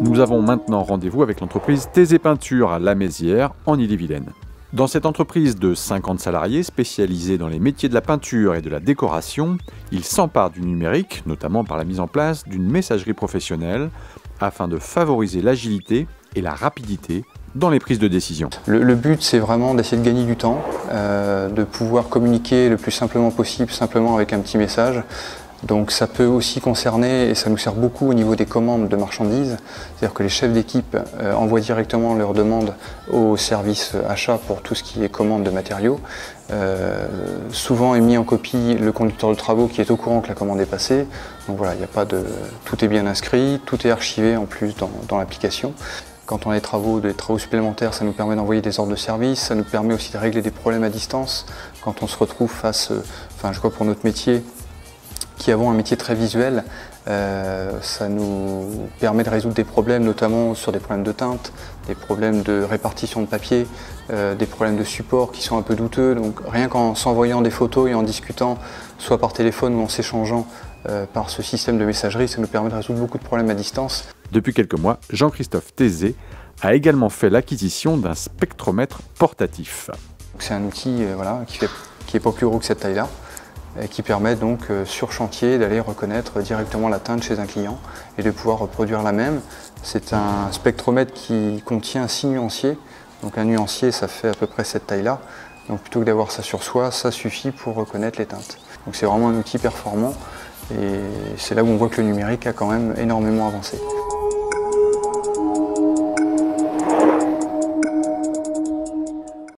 Nous avons maintenant rendez-vous avec l'entreprise Thésée Peinture à La Mézières, en Ille-et-Vilaine. Dans cette entreprise de 50 salariés spécialisés dans les métiers de la peinture et de la décoration, ils s'emparent du numérique, notamment par la mise en place d'une messagerie professionnelle, afin de favoriser l'agilité et la rapidité dans les prises de décision. Le but, c'est vraiment d'essayer de gagner du temps, de pouvoir communiquer le plus simplement possible, simplement avec un petit message. Donc ça peut aussi concerner, et ça nous sert beaucoup au niveau des commandes de marchandises, c'est-à-dire que les chefs d'équipe envoient directement leurs demandes au service achat pour tout ce qui est commande de matériaux. Souvent est mis en copie le conducteur de travaux qui est au courant que la commande est passée. Donc voilà, il n'y a pas de... tout est bien inscrit, tout est archivé en plus dans l'application. Quand on a des travaux supplémentaires, ça nous permet d'envoyer des ordres de service, ça nous permet aussi de régler des problèmes à distance. Quand on se retrouve face, je crois pour notre métier, qui avons un métier très visuel, ça nous permet de résoudre des problèmes, notamment sur des problèmes de teinte, des problèmes de répartition de papier, des problèmes de support qui sont un peu douteux. Donc rien qu'en s'envoyant des photos et en discutant, soit par téléphone ou en s'échangeant par ce système de messagerie, ça nous permet de résoudre beaucoup de problèmes à distance. Depuis quelques mois, Jean-Christophe Thésée a également fait l'acquisition d'un spectromètre portatif. C'est un outil qui est pas plus gros que cette taille-là, qui permet donc sur chantier d'aller reconnaître directement la teinte chez un client et de pouvoir reproduire la même. C'est un spectromètre qui contient 6 nuanciers, donc un nuancier ça fait à peu près cette taille-là, donc plutôt que d'avoir ça sur soi, ça suffit pour reconnaître les teintes. Donc c'est vraiment un outil performant et c'est là où on voit que le numérique a quand même énormément avancé.